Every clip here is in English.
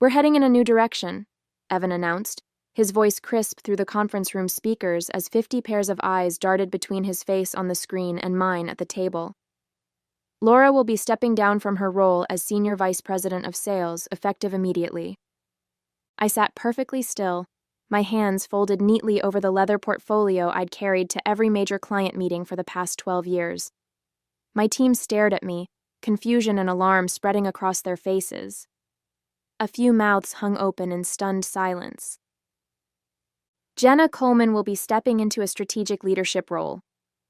"We're heading in a new direction," Evan announced, his voice crisp through the conference room speakers as 50 pairs of eyes darted between his face on the screen and mine at the table. "Laura will be stepping down from her role as Senior Vice President of Sales, effective immediately." I sat perfectly still, my hands folded neatly over the leather portfolio I'd carried to every major client meeting for the past 12 years. My team stared at me, confusion and alarm spreading across their faces. A few mouths hung open in stunned silence. "Jenna Coleman will be stepping into a strategic leadership role,"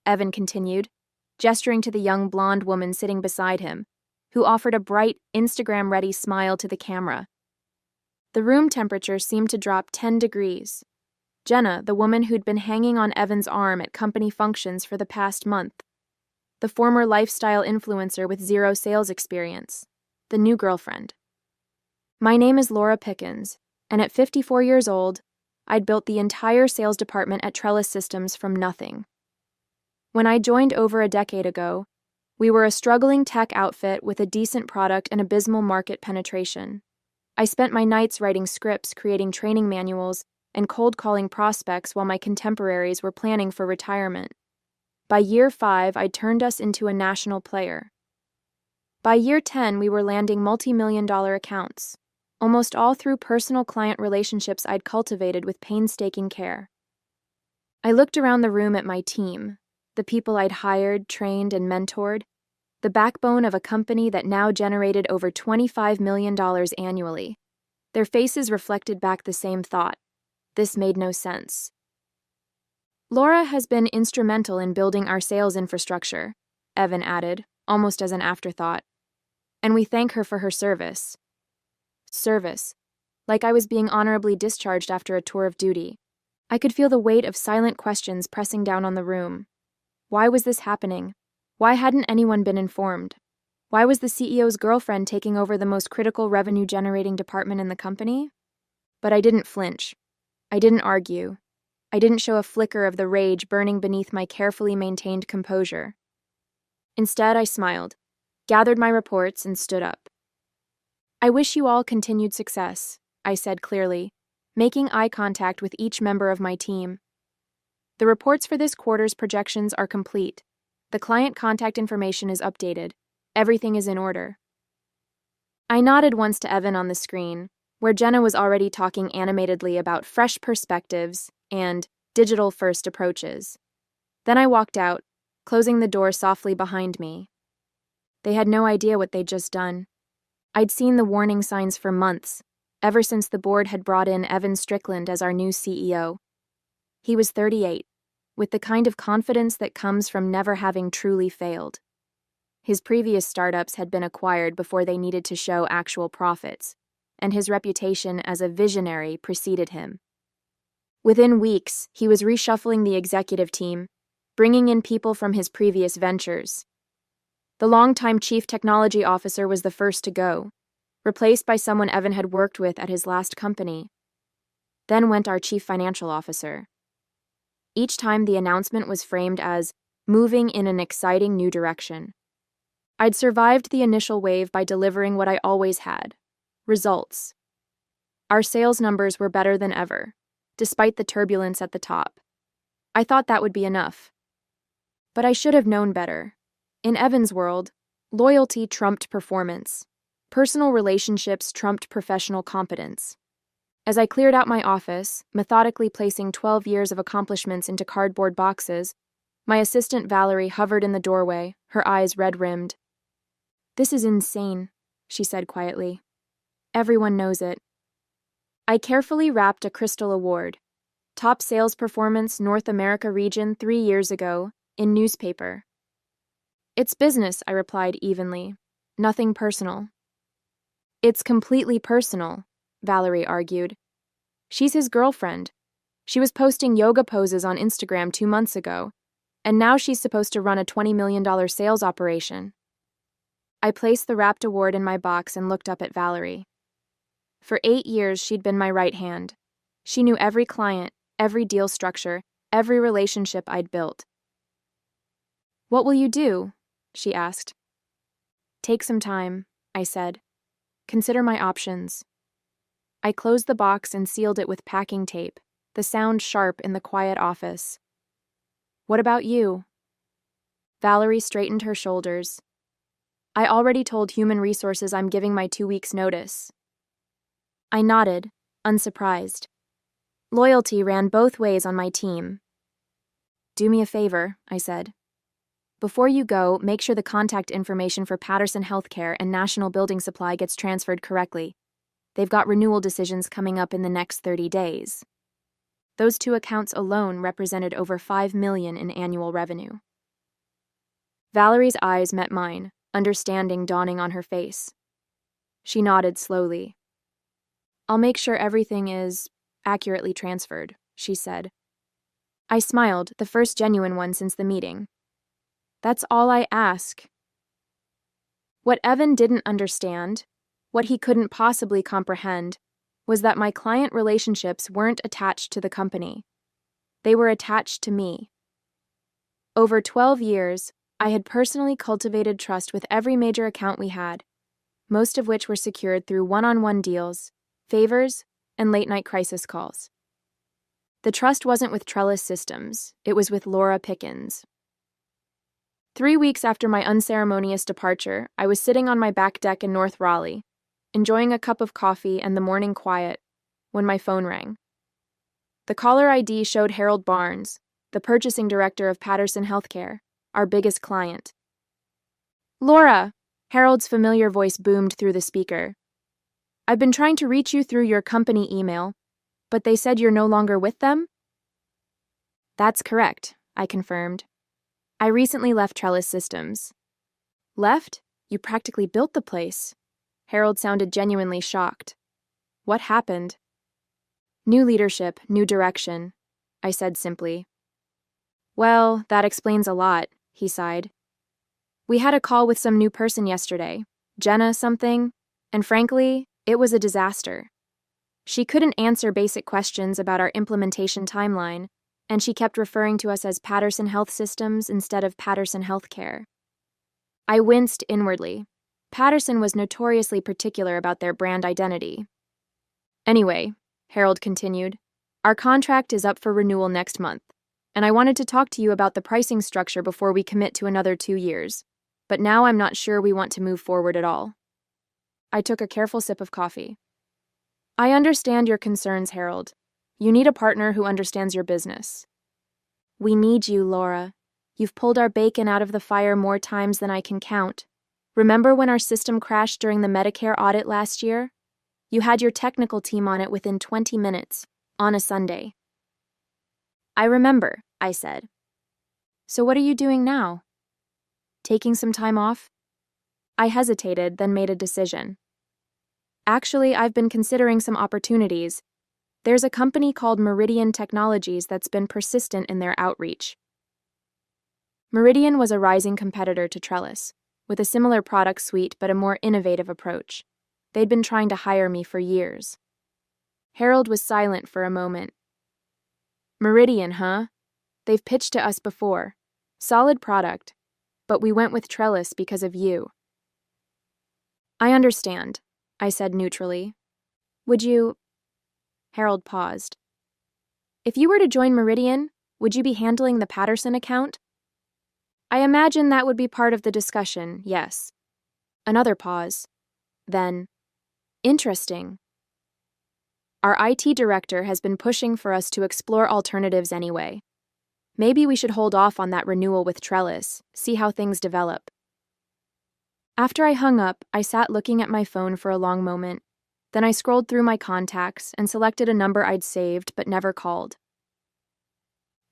Evan continued, gesturing to the young blonde woman sitting beside him, who offered a bright, Instagram-ready smile to the camera. The room temperature seemed to drop 10 degrees. Jenna, the woman who'd been hanging on Evan's arm at company functions for the past month. The former lifestyle influencer with zero sales experience. The new girlfriend. "My name is Laura Pickens, and at 54 years old, I'd built the entire sales department at Trellis Systems from nothing. When I joined over a decade ago, we were a struggling tech outfit with a decent product and abysmal market penetration. I spent my nights writing scripts, creating training manuals, and cold calling prospects while my contemporaries were planning for retirement. By year 5, I turned us into a national player. By year 10, we were landing multi-million-dollar accounts, almost all through personal client relationships I'd cultivated with painstaking care." I looked around the room at my team, the people I'd hired, trained, and mentored, the backbone of a company that now generated over $25 million annually. Their faces reflected back the same thought. This made no sense. "Laura has been instrumental in building our sales infrastructure," Evan added, almost as an afterthought. "And we thank her for her service." Service. Like I was being honorably discharged after a tour of duty. I could feel the weight of silent questions pressing down on the room. Why was this happening? Why hadn't anyone been informed? Why was the CEO's girlfriend taking over the most critical revenue-generating department in the company? But I didn't flinch. I didn't argue. I didn't show a flicker of the rage burning beneath my carefully maintained composure. Instead, I smiled, gathered my reports, and stood up. "I wish you all continued success," I said clearly, making eye contact with each member of my team. "The reports for this quarter's projections are complete. The client contact information is updated. Everything is in order." I nodded once to Evan on the screen, where Jenna was already talking animatedly about fresh perspectives and digital-first approaches. Then I walked out, closing the door softly behind me. They had no idea what they'd just done. I'd seen the warning signs for months, ever since the board had brought in Evan Strickland as our new CEO. He was 38, with the kind of confidence that comes from never having truly failed. His previous startups had been acquired before they needed to show actual profits, and his reputation as a visionary preceded him. Within weeks, he was reshuffling the executive team, bringing in people from his previous ventures. The longtime chief technology officer was the first to go, replaced by someone Evan had worked with at his last company. Then went our chief financial officer. Each time the announcement was framed as moving in an exciting new direction. I'd survived the initial wave by delivering what I always had: results. Our sales numbers were better than ever, despite the turbulence at the top. I thought that would be enough. But I should have known better. In Evan's world, loyalty trumped performance. Personal relationships trumped professional competence. As I cleared out my office, methodically placing 12 years of accomplishments into cardboard boxes, my assistant Valerie hovered in the doorway, her eyes red-rimmed. "This is insane," she said quietly. "Everyone knows it." I carefully wrapped a crystal award, top sales performance North America region 3 years ago, in newspaper. "It's business," I replied evenly. "Nothing personal." "It's completely personal," Valerie argued. "She's his girlfriend. She was posting yoga poses on Instagram 2 months ago, and now she's supposed to run a $20 million sales operation." I placed the wrapped award in my box and looked up at Valerie. For 8 years, she'd been my right hand. She knew every client, every deal structure, every relationship I'd built. "What will you do?" she asked. "Take some time," I said. "Consider my options." I closed the box and sealed it with packing tape, the sound sharp in the quiet office. What about you? Valerie straightened her shoulders. I already told Human Resources I'm giving my 2 weeks' notice. I nodded, unsurprised. Loyalty ran both ways on my team. Do me a favor, I said. Before you go, make sure the contact information for Patterson Healthcare and National Building Supply gets transferred correctly. They've got renewal decisions coming up in the next 30 days. Those 2 accounts alone represented over $5 million in annual revenue. Valerie's eyes met mine, understanding dawning on her face. She nodded slowly. I'll make sure everything is accurately transferred, she said. I smiled, the first genuine one since the meeting. That's all I ask. What Evan didn't understand, what he couldn't possibly comprehend, was that my client relationships weren't attached to the company. They were attached to me. Over 12 years, I had personally cultivated trust with every major account we had, most of which were secured through one-on-one deals, favors, and late-night crisis calls. The trust wasn't with Trellis Systems, it was with Laura Pickens. 3 weeks after my unceremonious departure, I was sitting on my back deck in North Raleigh, enjoying a cup of coffee and the morning quiet, when my phone rang. The caller ID showed Harold Barnes, the purchasing director of Patterson Healthcare, our biggest client. Laura, Harold's familiar voice boomed through the speaker. I've been trying to reach you through your company email, but they said you're no longer with them? That's correct, I confirmed. I recently left Trellis Systems. Left? You practically built the place. Harold sounded genuinely shocked. What happened? New leadership, new direction, I said simply. Well, that explains a lot, he sighed. We had a call with some new person yesterday, Jenna something, and frankly, it was a disaster. She couldn't answer basic questions about our implementation timeline, and she kept referring to us as Patterson Health Systems instead of Patterson Healthcare. I winced inwardly. Patterson was notoriously particular about their brand identity. Anyway, Harold continued, our contract is up for renewal next month, and I wanted to talk to you about the pricing structure before we commit to another 2 years, but now I'm not sure we want to move forward at all. I took a careful sip of coffee. I understand your concerns, Harold. You need a partner who understands your business. We need you, Laura. You've pulled our bacon out of the fire more times than I can count. Remember when our system crashed during the Medicare audit last year? You had your technical team on it within 20 minutes, on a Sunday. I remember, I said. So what are you doing now? Taking some time off? I hesitated, then made a decision. Actually, I've been considering some opportunities. There's a company called Meridian Technologies that's been persistent in their outreach. Meridian was a rising competitor to Trellis, with a similar product suite but a more innovative approach. They'd been trying to hire me for years. Harold was silent for a moment. Meridian, huh? They've pitched to us before. Solid product, but we went with Trellis because of you. I understand, I said neutrally. Would you... Harold paused. If you were to join Meridian, would you be handling the Patterson account? I imagine that would be part of the discussion, yes. Another pause. Then, interesting. Our IT director has been pushing for us to explore alternatives anyway. Maybe we should hold off on that renewal with Trellis, see how things develop. After I hung up, I sat looking at my phone for a long moment. Then I scrolled through my contacts and selected a number I'd saved but never called.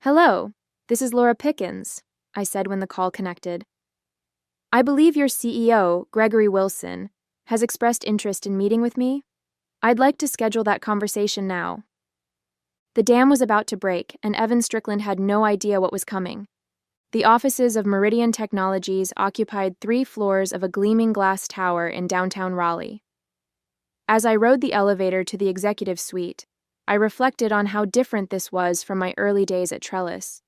Hello, this is Laura Pickens, I said when the call connected. I believe your CEO, Gregory Wilson, has expressed interest in meeting with me. I'd like to schedule that conversation now. The dam was about to break, and Evan Strickland had no idea what was coming. The offices of Meridian Technologies occupied 3 floors of a gleaming glass tower in downtown Raleigh. As I rode the elevator to the executive suite, I reflected on how different this was from my early days at Trellis,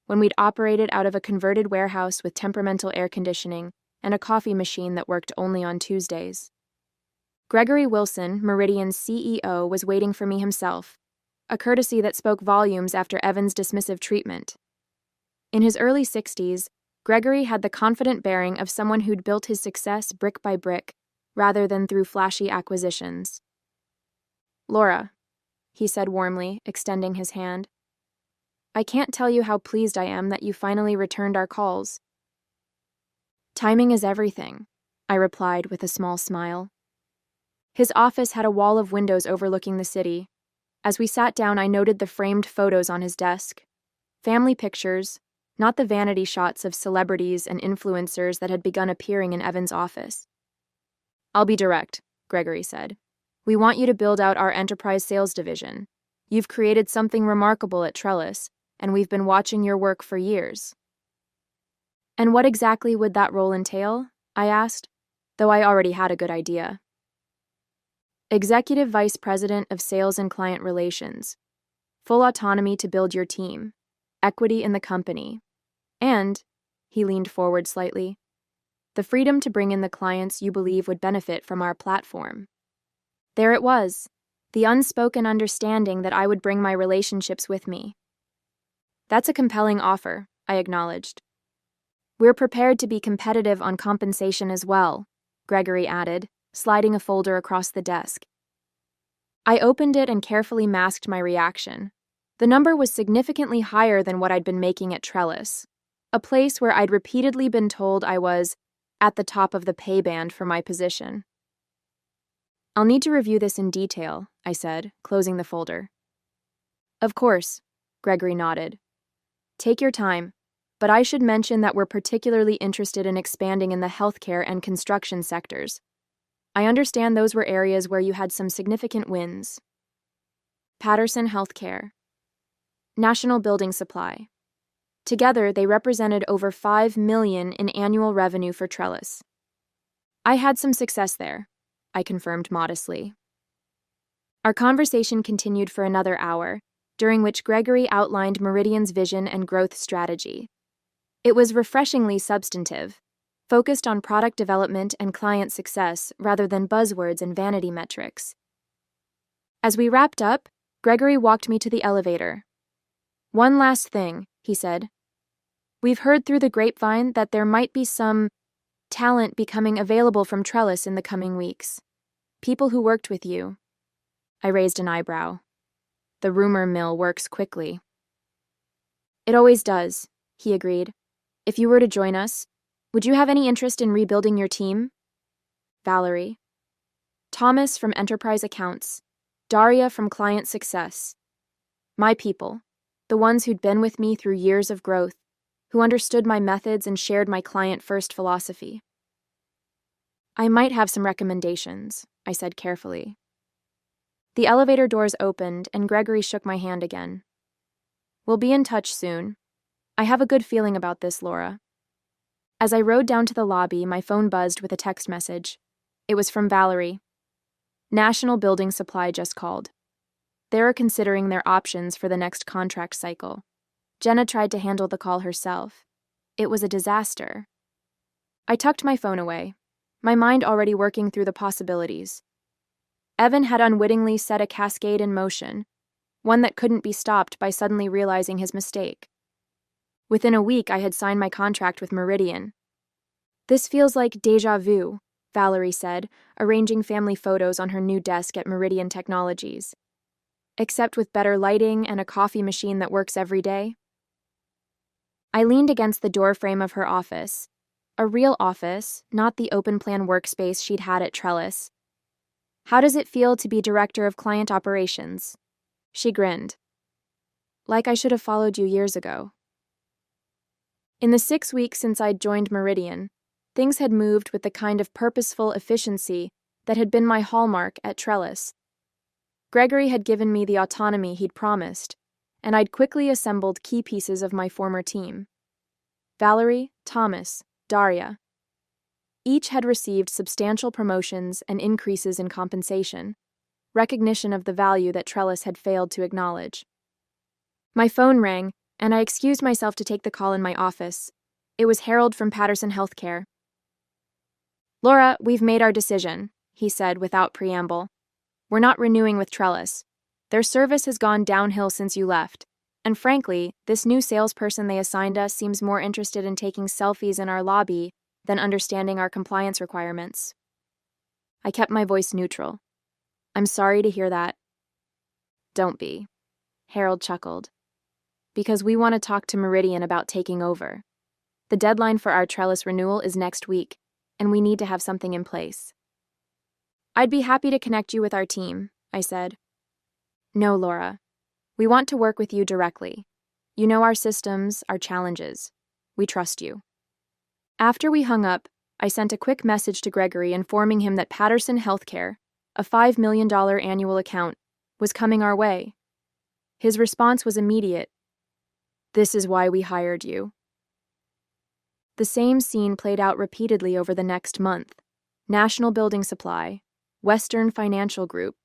when we'd operated out of a converted warehouse with temperamental air conditioning and a coffee machine that worked only on Tuesdays. Gregory Wilson, Meridian's CEO, was waiting for me himself, a courtesy that spoke volumes after Evan's dismissive treatment. In his early 60s, Gregory had the confident bearing of someone who'd built his success brick by brick, rather than through flashy acquisitions. "Laura," he said warmly, extending his hand. "I can't tell you how pleased I am that you finally returned our calls." "Timing is everything," I replied with a small smile. His office had a wall of windows overlooking the city. As we sat down, I noted the framed photos on his desk. Family pictures, not the vanity shots of celebrities and influencers that had begun appearing in Evan's office. "I'll be direct," Gregory said. "We want you to build out our enterprise sales division. You've created something remarkable at Trellis, and we've been watching your work for years." "And what exactly would that role entail?" I asked, though I already had a good idea. "Executive Vice President of Sales and Client Relations. Full autonomy to build your team. Equity in the company. And," he leaned forward slightly, "the freedom to bring in the clients you believe would benefit from our platform." There it was, the unspoken understanding that I would bring my relationships with me. "That's a compelling offer," I acknowledged. "We're prepared to be competitive on compensation as well," Gregory added, sliding a folder across the desk. I opened it and carefully masked my reaction. The number was significantly higher than what I'd been making at Trellis, a place where I'd repeatedly been told I was at the top of the pay band for my position. "I'll need to review this in detail," I said, closing the folder. "Of course," Gregory nodded. "Take your time, but I should mention that we're particularly interested in expanding in the healthcare and construction sectors. I understand those were areas where you had some significant wins. Patterson Healthcare. National Building Supply. Together, they represented over $5 million in annual revenue for Trellis." "I had some success there," I confirmed modestly. Our conversation continued for another hour, during which Gregory outlined Meridian's vision and growth strategy. It was refreshingly substantive, focused on product development and client success rather than buzzwords and vanity metrics. As we wrapped up, Gregory walked me to the elevator. "One last thing," he said. "We've heard through the grapevine that there might be some talent becoming available from Trellis in the coming weeks. People who worked with you." I raised an eyebrow. "The rumor mill works quickly." "It always does," he agreed. "If you were to join us, would you have any interest in rebuilding your team?" Valerie. Thomas from Enterprise Accounts. Daria from Client Success. My people, the ones who'd been with me through years of growth, who understood my methods and shared my client-first philosophy. "I might have some recommendations," I said carefully. The elevator doors opened, and Gregory shook my hand again. "We'll be in touch soon. I have a good feeling about this, Laura." As I rode down to the lobby, my phone buzzed with a text message. It was from Valerie. "National Building Supply just called. They're considering their options for the next contract cycle. Jenna tried to handle the call herself. It was a disaster." I tucked my phone away, my mind already working through the possibilities. Evan had unwittingly set a cascade in motion, one that couldn't be stopped by suddenly realizing his mistake. Within a week, I had signed my contract with Meridian. "This feels like déjà vu," Valerie said, arranging family photos on her new desk at Meridian Technologies. "Except with better lighting and a coffee machine that works every day." I leaned against the doorframe of her office. A real office, not the open-plan workspace she'd had at Trellis. "How does it feel to be Director of Client Operations?" She grinned. "Like I should have followed you years ago." In the 6 weeks since I'd joined Meridian, things had moved with the kind of purposeful efficiency that had been my hallmark at Trellis. Gregory had given me the autonomy he'd promised, and I'd quickly assembled key pieces of my former team. Valerie, Thomas, Daria. Each had received substantial promotions and increases in compensation, recognition of the value that Trellis had failed to acknowledge. My phone rang, and I excused myself to take the call in my office. It was Harold from Patterson Healthcare. "Laura, we've made our decision," he said without preamble. "We're not renewing with Trellis. Their service has gone downhill since you left. And frankly, this new salesperson they assigned us seems more interested in taking selfies in our lobby than understanding our compliance requirements." I kept my voice neutral. "I'm sorry to hear that." "Don't be," Harold chuckled. "Because we want to talk to Meridian about taking over. The deadline for our Trellis renewal is next week, and we need to have something in place." "I'd be happy to connect you with our team," I said. "No, Laura. We want to work with you directly. You know our systems, our challenges. We trust you." After we hung up, I sent a quick message to Gregory informing him that Patterson Healthcare, a $5 million annual account, was coming our way. His response was immediate. "This is why we hired you." The same scene played out repeatedly over the next month. National Building Supply, Western Financial Group,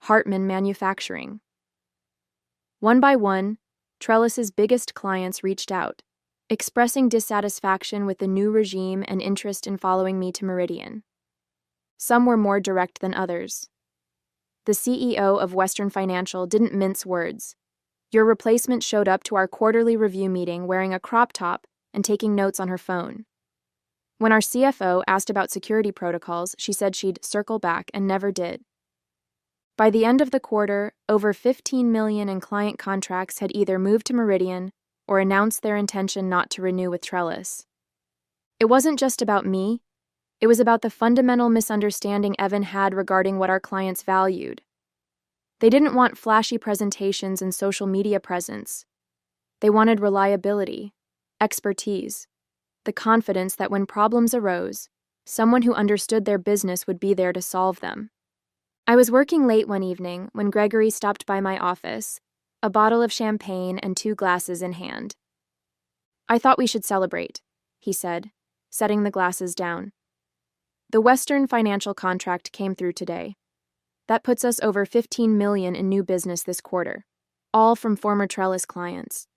Hartman Manufacturing. One by one, Trellis's biggest clients reached out, expressing dissatisfaction with the new regime and interest in following me to Meridian. Some were more direct than others. The CEO of Western Financial didn't mince words. "Your replacement showed up to our quarterly review meeting wearing a crop top and taking notes on her phone. When our CFO asked about security protocols, she said she'd circle back and never did." By the end of the quarter, over $15 million in client contracts had either moved to Meridian or announced their intention not to renew with Trellis. It wasn't just about me. It was about the fundamental misunderstanding Evan had regarding what our clients valued. They didn't want flashy presentations and social media presence. They wanted reliability, expertise, the confidence that when problems arose, someone who understood their business would be there to solve them. I was working late one evening when Gregory stopped by my office, a bottle of champagne and 2 glasses in hand. "I thought we should celebrate," he said, setting the glasses down. "The Western Financial contract came through today. That puts us over $15 million in new business this quarter, all from former Trellis clients."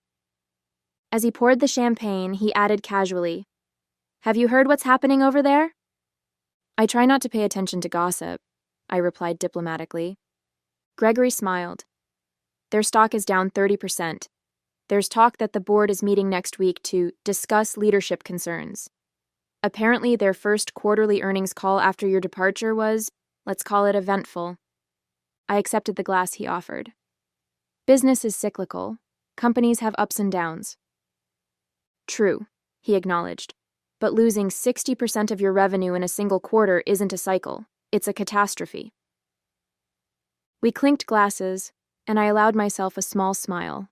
As he poured the champagne, he added casually, "Have you heard what's happening over there?" "I try not to pay attention to gossip," I replied diplomatically. Gregory smiled. "Their stock is down 30%. There's talk that the board is meeting next week to discuss leadership concerns. Apparently, their first quarterly earnings call after your departure was, let's call it, eventful." I accepted the glass he offered. "Business is cyclical. Companies have ups and downs." "True," he acknowledged. "But losing 60% of your revenue in a single quarter isn't a cycle. It's a catastrophe." We clinked glasses, and I allowed myself a small smile.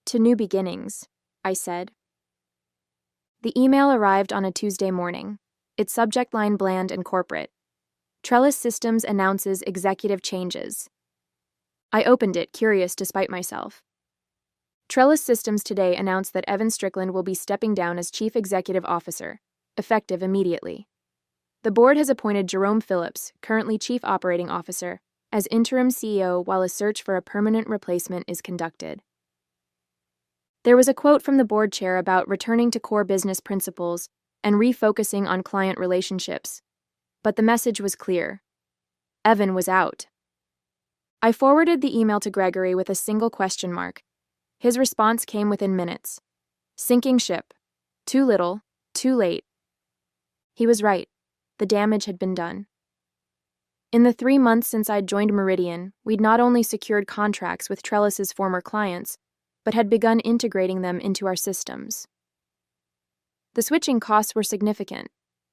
"To new beginnings," I said. The email arrived on a Tuesday morning, its subject line bland and corporate. "Trellis Systems announces executive changes." I opened it, curious despite myself. "Trellis Systems today announced that Evan Strickland will be stepping down as Chief Executive Officer, effective immediately. The board has appointed Jerome Phillips, currently Chief Operating Officer, as interim CEO while a search for a permanent replacement is conducted." There was a quote from the board chair about returning to core business principles and refocusing on client relationships, but the message was clear. Evan was out. I forwarded the email to Gregory with a single question mark. His response came within minutes. "Sinking ship. Too little, too late." He was right. The damage had been done. In the 3 months since I'd joined Meridian, we'd not only secured contracts with Trellis's former clients, but had begun integrating them into our systems. The switching costs were significant,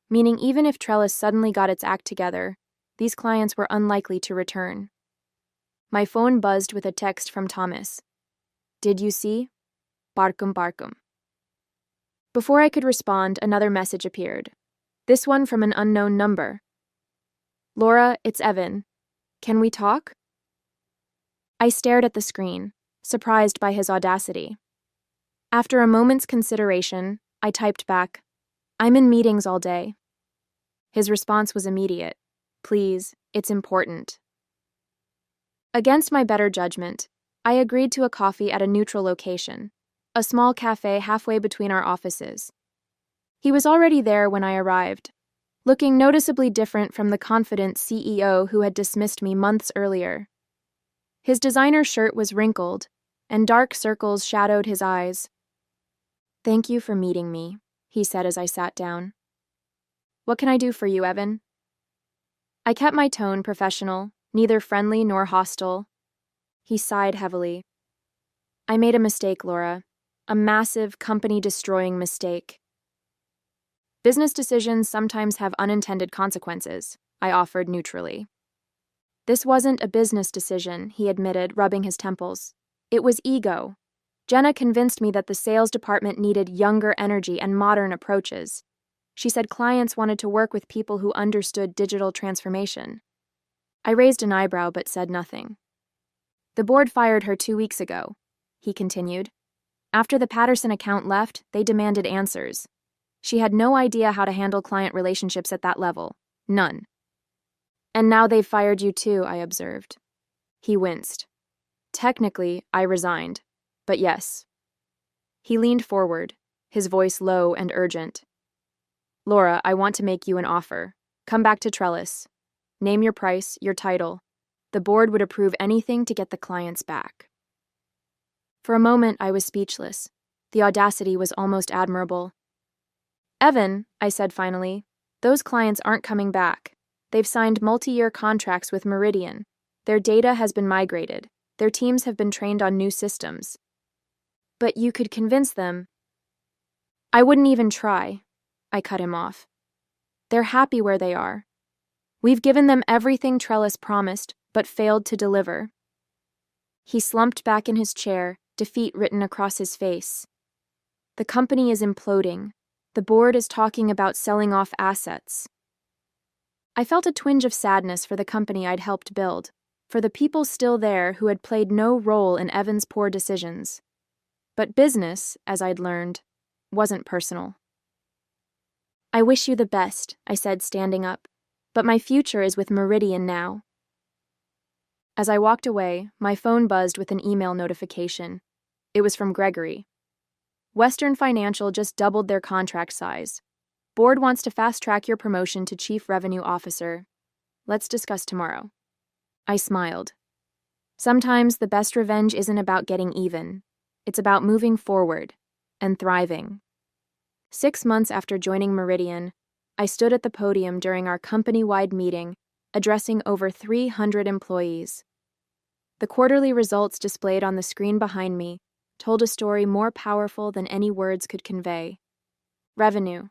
meaning even if Trellis suddenly got its act together, these clients were unlikely to return. My phone buzzed with a text from Thomas. "Did you see? Barkum barkum." Before I could respond, another message appeared. This one from an unknown number. "Laura, it's Evan. Can we talk?" I stared at the screen, surprised by his audacity. After a moment's consideration, I typed back, "I'm in meetings all day." His response was immediate. "Please, it's important." Against my better judgment, I agreed to a coffee at a neutral location, a small cafe halfway between our offices. He was already there when I arrived. looking noticeably different from the confident CEO who had dismissed me months earlier. His designer shirt was wrinkled, and dark circles shadowed his eyes. "Thank you for meeting me," he said as I sat down. "What can I do for you, Evan?" I kept my tone professional, neither friendly nor hostile. He sighed heavily. "I made a mistake, Laura. A massive, company-destroying mistake." "Business decisions sometimes have unintended consequences," I offered neutrally. "This wasn't a business decision," he admitted, rubbing his temples. "It was ego. Jenna convinced me that the sales department needed younger energy and modern approaches. She said clients wanted to work with people who understood digital transformation." I raised an eyebrow but said nothing. "The board fired her 2 weeks ago," he continued. "After the Patterson account left, they demanded answers. She had no idea how to handle client relationships at that level. None." "And now they've fired you too," I observed. He winced. "Technically, I resigned. But yes." He leaned forward, his voice low and urgent. "Laura, I want to make you an offer. Come back to Trellis. Name your price, your title. The board would approve anything to get the clients back." For a moment, I was speechless. The audacity was almost admirable. "Evan," I said finally, "those clients aren't coming back. They've signed multi-year contracts with Meridian. Their data has been migrated. Their teams have been trained on new systems." "But you could convince them." "I wouldn't even try," I cut him off. "They're happy where they are. We've given them everything Trellis promised, but failed to deliver." He slumped back in his chair, defeat written across his face. "The company is imploding. The board is talking about selling off assets." I felt a twinge of sadness for the company I'd helped build, for the people still there who had played no role in Evan's poor decisions. But business, as I'd learned, wasn't personal. "I wish you the best," I said, standing up, "but my future is with Meridian now." As I walked away, my phone buzzed with an email notification. It was from Gregory. "Western Financial just doubled their contract size. Board wants to fast-track your promotion to Chief Revenue Officer. Let's discuss tomorrow." I smiled. Sometimes the best revenge isn't about getting even. It's about moving forward and thriving. 6 months after joining Meridian, I stood at the podium during our company-wide meeting, addressing over 300 employees. The quarterly results displayed on the screen behind me told a story more powerful than any words could convey. Revenue,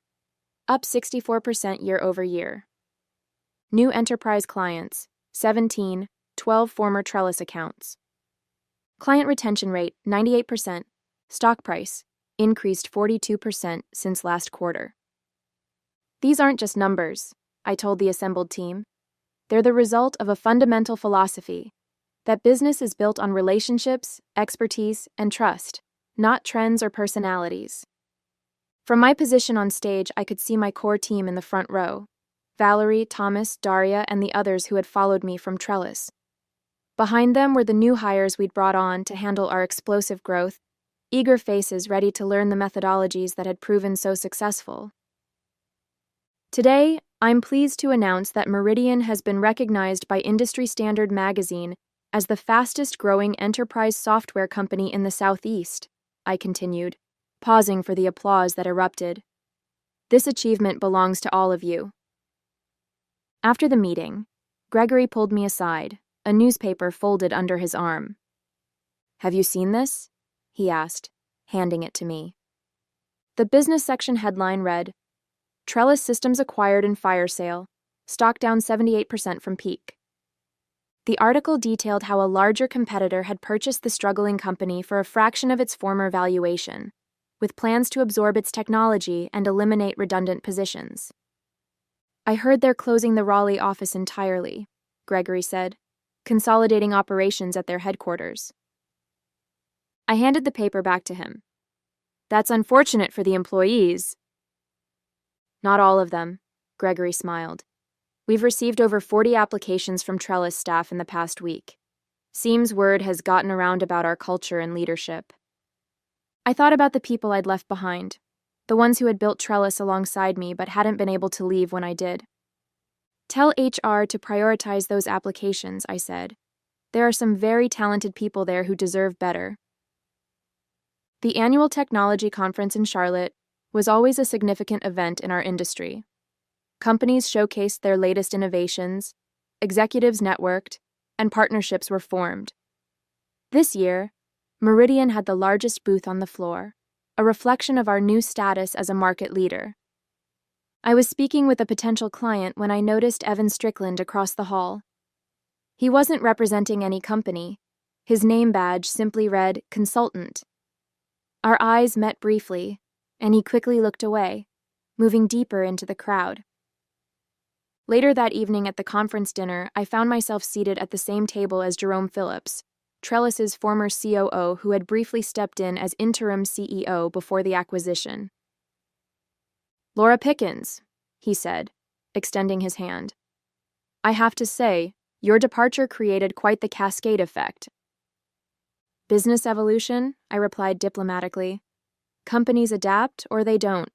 up 64% year over year. New enterprise clients, 17, 12 former Trellis accounts. Client retention rate, 98%. Stock price, increased 42% since last quarter. "These aren't just numbers," I told the assembled team. "They're the result of a fundamental philosophy that business is built on relationships, expertise, and trust, not trends or personalities." From my position on stage, I could see my core team in the front row: Valerie, Thomas, Daria, and the others who had followed me from Trellis. Behind them were the new hires we'd brought on to handle our explosive growth, eager faces ready to learn the methodologies that had proven so successful. Today, I'm pleased to announce that Meridian has been recognized by Industry Standard Magazine as the fastest-growing enterprise software company in the Southeast, I continued, pausing for the applause that erupted. "This achievement belongs to all of you." After the meeting, Gregory pulled me aside, a newspaper folded under his arm. "Have you seen this?" he asked, handing it to me. The business section headline read, "Trellis Systems acquired in fire sale, stock down 78% from peak." The article detailed how a larger competitor had purchased the struggling company for a fraction of its former valuation, with plans to absorb its technology and eliminate redundant positions. "I heard they're closing the Raleigh office entirely," Gregory said, "consolidating operations at their headquarters." I handed the paper back to him. "That's unfortunate for the employees." "Not all of them," Gregory smiled. "We've received over 40 applications from Trellis staff in the past week. Seems word has gotten around about our culture and leadership." I thought about the people I'd left behind. the ones who had built Trellis alongside me but hadn't been able to leave when I did. Tell HR to prioritize those applications, I said. There are some very talented people there who deserve better. The annual technology conference in Charlotte was always a significant event in our industry. Companies showcased their latest innovations, executives networked, and partnerships were formed. This year, Meridian had the largest booth on the floor, a reflection of our new status as a market leader. I was speaking with a potential client when I noticed Evan Strickland across the hall. He wasn't representing any company. His name badge simply read consultant. Our eyes met briefly, and he quickly looked away, moving deeper into the crowd. Later that evening at the conference dinner, I found myself seated at the same table as Jerome Phillips, Trellis's former COO who had briefly stepped in as interim CEO before the acquisition. "Laura Pickens," he said, extending his hand. "I have to say, your departure created quite the cascade effect." "Business evolution," I replied diplomatically. "Companies adapt or they don't."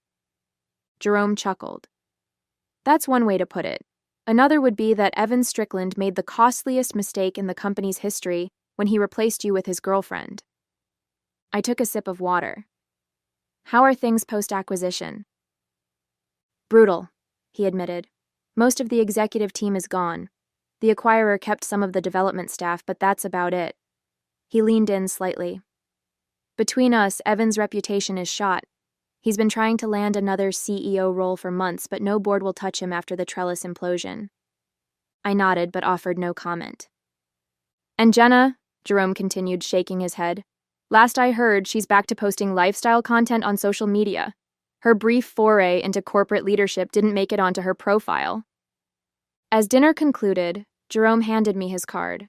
Jerome chuckled. "That's one way to put it. Another would be that Evan Strickland made the costliest mistake in the company's history when he replaced you with his girlfriend." I took a sip of water. "How are things post-acquisition?" "Brutal," he admitted. "Most of the executive team is gone. The acquirer kept some of the development staff, but that's about it." He leaned in slightly. "Between us, Evan's reputation is shot. He's been trying to land another CEO role for months, but no board will touch him after the Trellis implosion." I nodded, but offered no comment. "And Jenna," Jerome continued, shaking his head, "last I heard, she's back to posting lifestyle content on social media. Her brief foray into corporate leadership didn't make it onto her profile." As dinner concluded, Jerome handed me his card.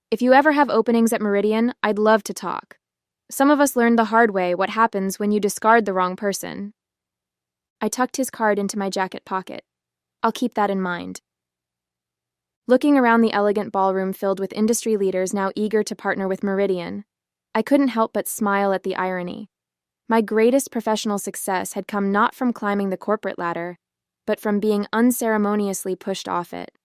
"If you ever have openings at Meridian, I'd love to talk. Some of us learned the hard way what happens when you discard the wrong person." I tucked his card into my jacket pocket. "I'll keep that in mind." Looking around the elegant ballroom filled with industry leaders now eager to partner with Meridian, I couldn't help but smile at the irony. My greatest professional success had come not from climbing the corporate ladder, but from being unceremoniously pushed off it.